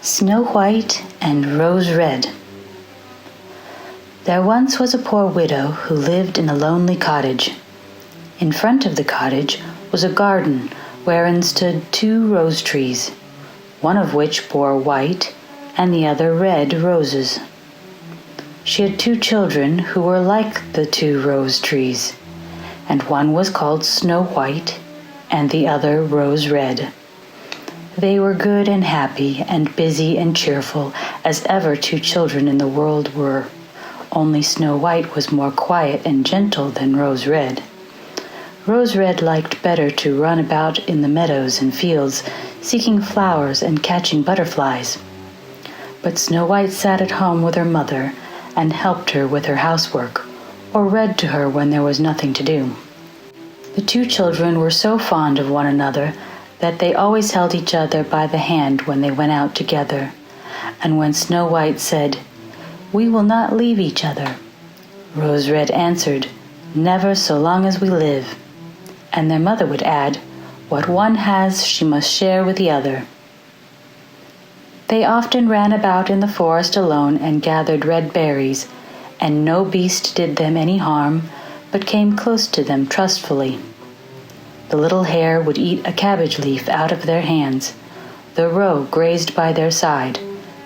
Snow White and Rose Red. There once was a poor widow who lived in a lonely cottage. In front of the cottage was a garden wherein stood 2 rose trees, one of which bore white and the other red roses. She had 2 children who were like the 2 rose trees, and one was called Snow White and the other Rose Red. They were good and happy and busy and cheerful as ever 2 children in the world were, only Snow White was more quiet and gentle than Rose Red. Rose Red liked better to run about in the meadows and fields, seeking flowers and catching butterflies. But Snow White sat at home with her mother and helped her with her housework, or read to her when there was nothing to do. The 2 children were so fond of one another that they always held each other by the hand when they went out together, and when Snow White said, "We will not leave each other," Rose Red answered, "Never so long as we live," and their mother would add, "What one has she must share with the other." They often ran about in the forest alone and gathered red berries, and no beast did them any harm, but came close to them trustfully. The little hare would eat a cabbage leaf out of their hands, the roe grazed by their side,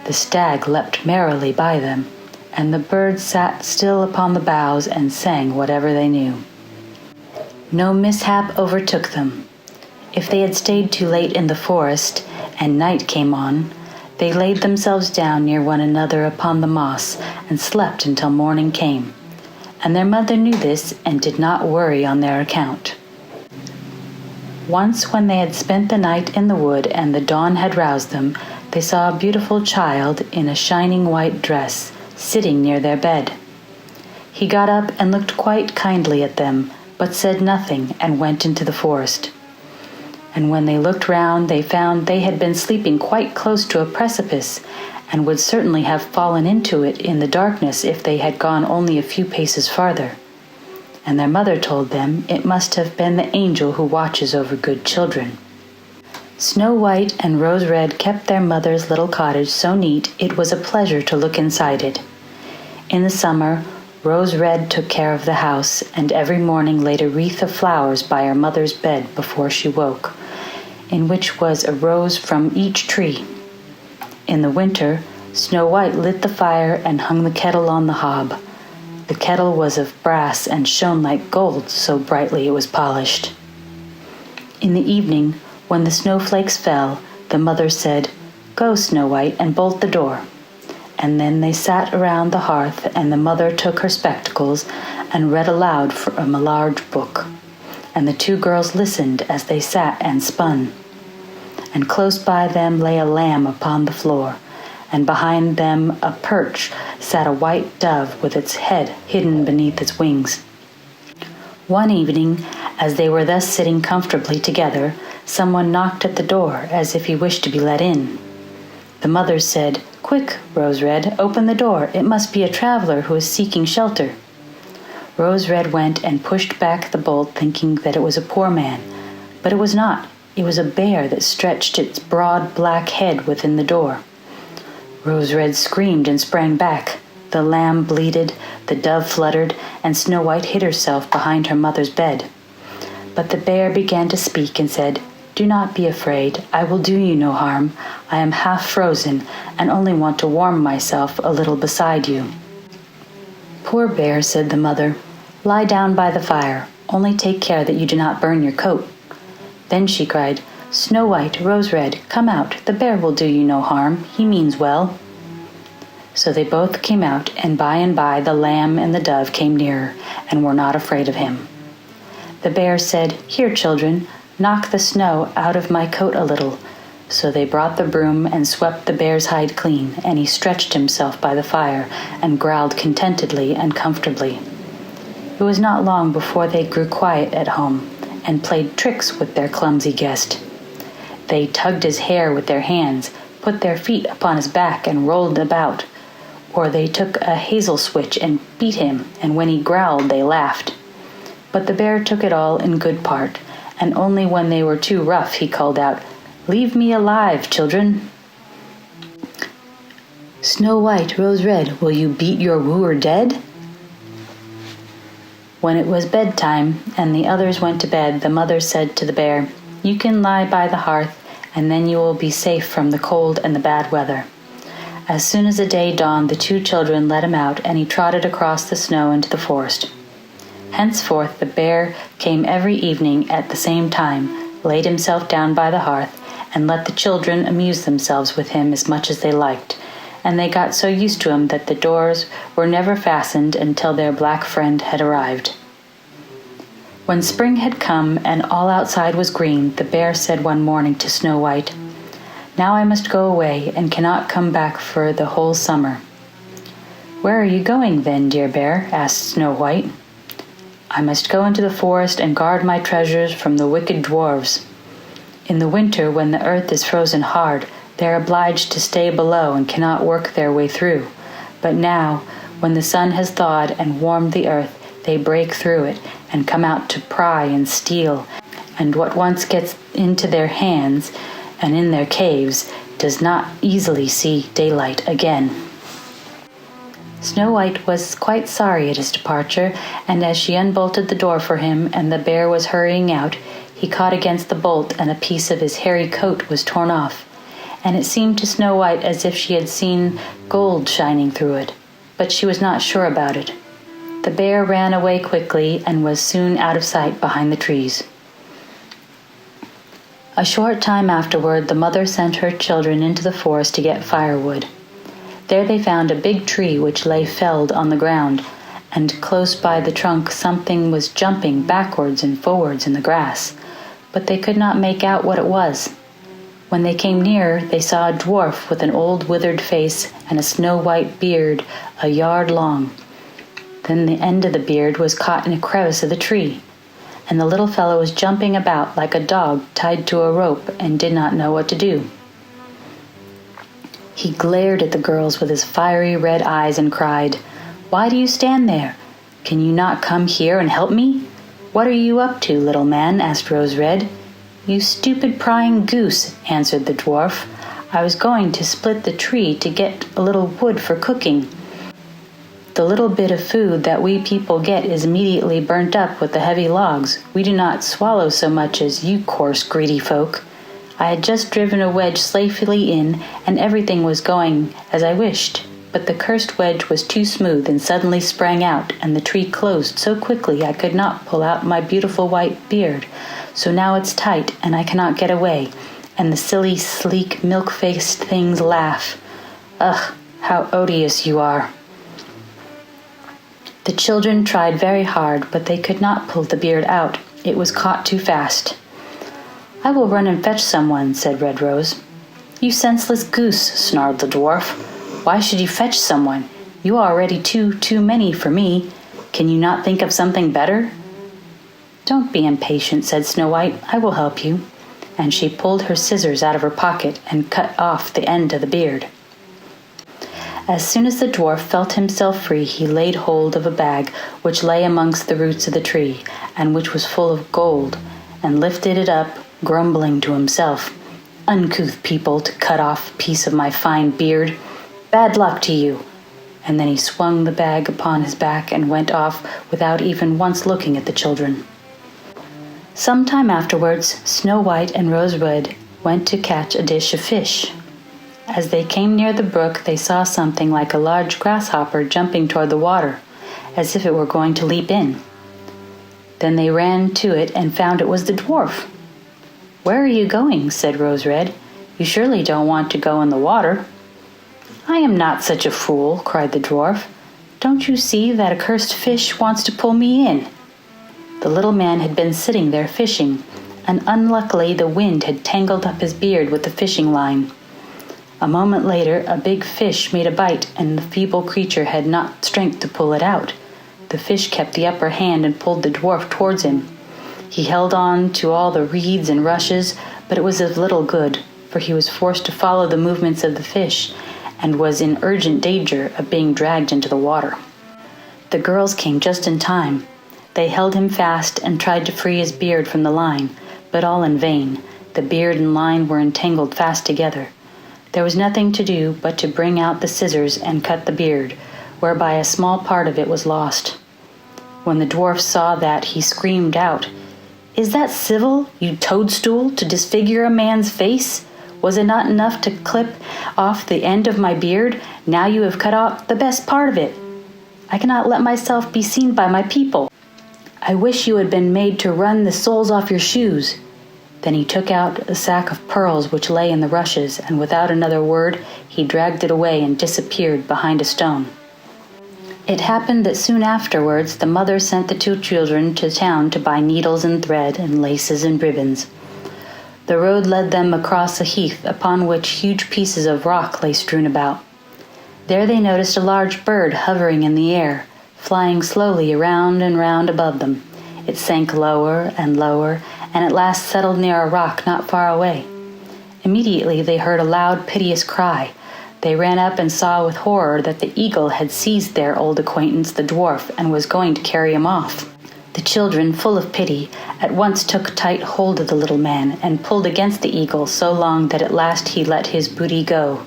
the stag leapt merrily by them, and the birds sat still upon the boughs and sang whatever they knew. No mishap overtook them. If they had stayed too late in the forest, and night came on, they laid themselves down near one another upon the moss and slept until morning came, and their mother knew this and did not worry on their account. Once when they had spent the night in the wood and the dawn had roused them, they saw a beautiful child in a shining white dress sitting near their bed. He got up and looked quite kindly at them, but said nothing and went into the forest. And when they looked round, they found they had been sleeping quite close to a precipice, and would certainly have fallen into it in the darkness if they had gone only a few paces farther. And their mother told them it must have been the angel who watches over good children. Snow White and Rose Red kept their mother's little cottage so neat it was a pleasure to look inside it. In the summer, Rose Red took care of the house, and every morning laid a wreath of flowers by her mother's bed before she woke, in which was a rose from each tree. In the winter, Snow White lit the fire and hung the kettle on the hob. The kettle was of brass and shone like gold, so brightly it was polished. In the evening, when the snowflakes fell, the mother said, "Go, Snow White, and bolt the door." And then they sat around the hearth, and the mother took her spectacles and read aloud from a large book. And the 2 girls listened as they sat and spun. And close by them lay a lamb upon the floor, and behind them a perch sat a white dove with its head hidden beneath its wings. One evening, as they were thus sitting comfortably together, someone knocked at the door as if he wished to be let in. The mother said, "Quick, Rose Red, open the door. It must be a traveler who is seeking shelter." Rose Red went and pushed back the bolt, thinking that it was a poor man. But it was not. It was a bear that stretched its broad black head within the door. Rose Red screamed and sprang back. The lamb bleated, the dove fluttered, and Snow White hid herself behind her mother's bed. But the bear began to speak and said, "Do not be afraid. I will do you no harm. I am half frozen and only want to warm myself a little beside you." "Poor bear," said the mother, "lie down by the fire. Only take care that you do not burn your coat." Then she cried, "Snow White, Rose Red, come out. The bear will do you no harm. He means well." So they both came out, and by the lamb and the dove came nearer and were not afraid of him. The bear said, "Here, children, knock the snow out of my coat a little." So they brought the broom and swept the bear's hide clean, and he stretched himself by the fire and growled contentedly and comfortably. It was not long before they grew quiet at home and played tricks with their clumsy guest. They tugged his hair with their hands, put their feet upon his back and rolled about, or they took a hazel switch and beat him, and when he growled they laughed. But the bear took it all in good part, and only when they were too rough he called out, "Leave me alive, children." "Snow White, Rose Red, will you beat your wooer dead?" When it was bedtime and the others went to bed, the mother said to the bear, "You can lie by the hearth, and then you will be safe from the cold and the bad weather." As soon as the day dawned, the two children let him out, and he trotted across the snow into the forest. Henceforth the bear came every evening at the same time, laid himself down by the hearth, and let the children amuse themselves with him as much as they liked, and they got so used to him that the doors were never fastened until their black friend had arrived. When spring had come and all outside was green, the bear said one morning to Snow White, "Now I must go away and cannot come back for the whole summer." "Where are you going then, dear bear?" asked Snow White. "I must go into the forest and guard my treasures from the wicked dwarves. In the winter, when the earth is frozen hard, they are obliged to stay below and cannot work their way through. But now, when the sun has thawed and warmed the earth, they break through it and come out to pry and steal, and what once gets into their hands and in their caves does not easily see daylight again." Snow White was quite sorry at his departure, and as she unbolted the door for him and the bear was hurrying out, he caught against the bolt and a piece of his hairy coat was torn off, and it seemed to Snow White as if she had seen gold shining through it, but she was not sure about it. The bear ran away quickly and was soon out of sight behind the trees. A short time afterward, the mother sent her children into the forest to get firewood. There they found a big tree which lay felled on the ground, and close by the trunk something was jumping backwards and forwards in the grass, but they could not make out what it was. When they came nearer, they saw a dwarf with an old withered face and a snow-white beard a yard long. Then the end of the beard was caught in a crevice of the tree, and the little fellow was jumping about like a dog tied to a rope and did not know what to do. He glared at the girls with his fiery red eyes and cried, "Why do you stand there? Can you not come here and help me?" "What are you up to, little man?" asked Rose Red. "You stupid prying goose," answered the dwarf. "I was going to split the tree to get a little wood for cooking. The little bit of food that we people get is immediately burnt up with the heavy logs. We do not swallow so much as you coarse, greedy folk. I had just driven a wedge safely in, and everything was going as I wished. But the cursed wedge was too smooth and suddenly sprang out, and the tree closed so quickly I could not pull out my beautiful white beard. So now it's tight, and I cannot get away, and the silly, sleek, milk-faced things laugh. Ugh, how odious you are!" The children tried very hard, but they could not pull the beard out. It was caught too fast. "I will run and fetch someone," said Red Rose. "You senseless goose," snarled the dwarf. "Why should you fetch someone? You are already too many for me. Can you not think of something better?" "Don't be impatient," said Snow White. "I will help you." And she pulled her scissors out of her pocket and cut off the end of the beard. As soon as the dwarf felt himself free, he laid hold of a bag which lay amongst the roots of the tree, and which was full of gold, and lifted it up, grumbling to himself, "Uncouth people, to cut off a piece of my fine beard! Bad luck to you!" And then he swung the bag upon his back and went off without even once looking at the children. Some time afterwards, Snow White and Rose Red went to catch a dish of fish. As they came near the brook, they saw something like a large grasshopper jumping toward the water, as if it were going to leap in. Then they ran to it and found it was the dwarf. "Where are you going?" said Rose Red. "You surely don't want to go in the water." "I am not such a fool," cried the dwarf. "Don't you see that a cursed fish wants to pull me in?" The little man had been sitting there fishing, and unluckily the wind had tangled up his beard with the fishing line. A moment later, a big fish made a bite, and the feeble creature had not strength to pull it out. The fish kept the upper hand and pulled the dwarf towards him. He held on to all the reeds and rushes, but it was of little good, for he was forced to follow the movements of the fish, and was in urgent danger of being dragged into the water. The girls came just in time. They held him fast and tried to free his beard from the line, but all in vain. The beard and line were entangled fast together. There was nothing to do but to bring out the scissors and cut the beard, whereby a small part of it was lost. When the dwarf saw that, he screamed out, "Is that civil, you toadstool, to disfigure a man's face? Was it not enough to clip off the end of my beard? Now you have cut off the best part of it. I cannot let myself be seen by my people. I wish you had been made to run the soles off your shoes." Then he took out a sack of pearls which lay in the rushes, and without another word he dragged it away and disappeared behind a stone. It happened that soon afterwards the mother sent the two children to town to buy needles and thread and laces and ribbons. The road led them across a heath upon which huge pieces of rock lay strewn about. There they noticed a large bird hovering in the air, flying slowly around and round above them. It sank lower and lower, and at last settled near a rock not far away. Immediately they heard a loud, piteous cry. They ran up and saw with horror that the eagle had seized their old acquaintance the dwarf and was going to carry him off. The children, full of pity, at once took tight hold of the little man and pulled against the eagle so long that at last he let his booty go.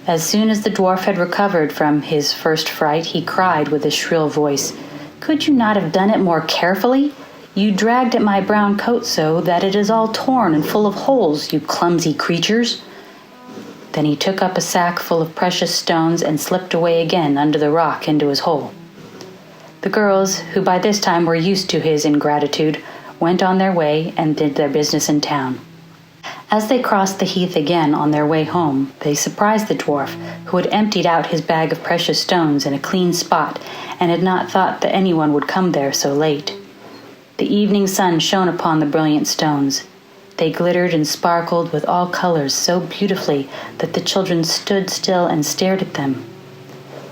As soon as the dwarf had recovered from his first fright, he cried with a shrill voice, "Could you not have done it more carefully? You dragged at my brown coat so that it is all torn and full of holes, you clumsy creatures." Then he took up a sack full of precious stones and slipped away again under the rock into his hole. The girls, who by this time were used to his ingratitude, went on their way and did their business in town. As they crossed the heath again on their way home, they surprised the dwarf, who had emptied out his bag of precious stones in a clean spot and had not thought that anyone would come there so late. The evening sun shone upon the brilliant stones. They glittered and sparkled with all colors so beautifully that the children stood still and stared at them.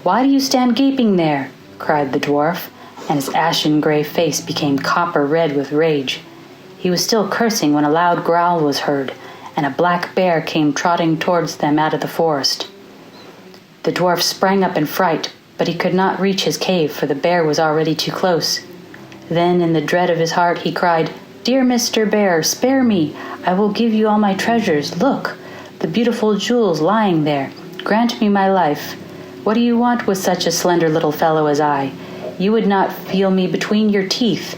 "Why do you stand gaping there?" cried the dwarf, and his ashen gray face became copper red with rage. He was still cursing when a loud growl was heard, and a black bear came trotting towards them out of the forest. The dwarf sprang up in fright, but he could not reach his cave, for the bear was already too close. Then, in the dread of his heart, he cried, "Dear Mr. Bear, spare me. I will give you all my treasures. Look, the beautiful jewels lying there. Grant me my life. What do you want with such a slender little fellow as I? You would not feel me between your teeth.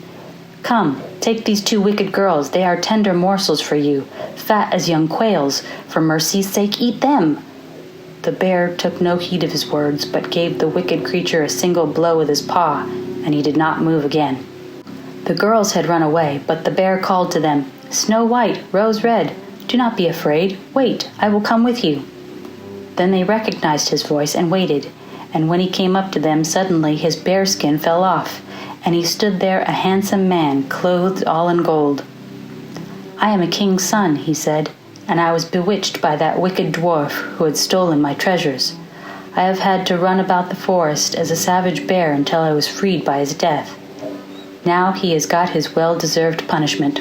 Come, take these two wicked girls. They are tender morsels for you, fat as young quails. For mercy's sake, eat them." The bear took no heed of his words, but gave the wicked creature a single blow with his paw, and he did not move again. The girls had run away, but the bear called to them, "Snow White, Rose Red, do not be afraid. Wait, I will come with you." Then they recognized his voice and waited, and when he came up to them, suddenly his bearskin fell off, and he stood there a handsome man, clothed all in gold. "I am a king's son," he said, "and I was bewitched by that wicked dwarf who had stolen my treasures. I have had to run about the forest as a savage bear until I was freed by his death. Now he has got his well-deserved punishment."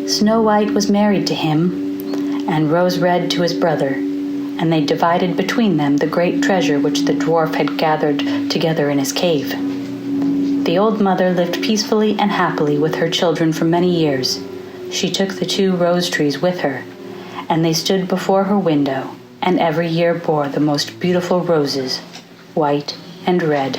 Snow White was married to him, and Rose Red to his brother, and they divided between them the great treasure which the dwarf had gathered together in his cave. The old mother lived peacefully and happily with her children for many years. She took the two rose trees with her, and they stood before her window, and every year bore the most beautiful roses, white and red.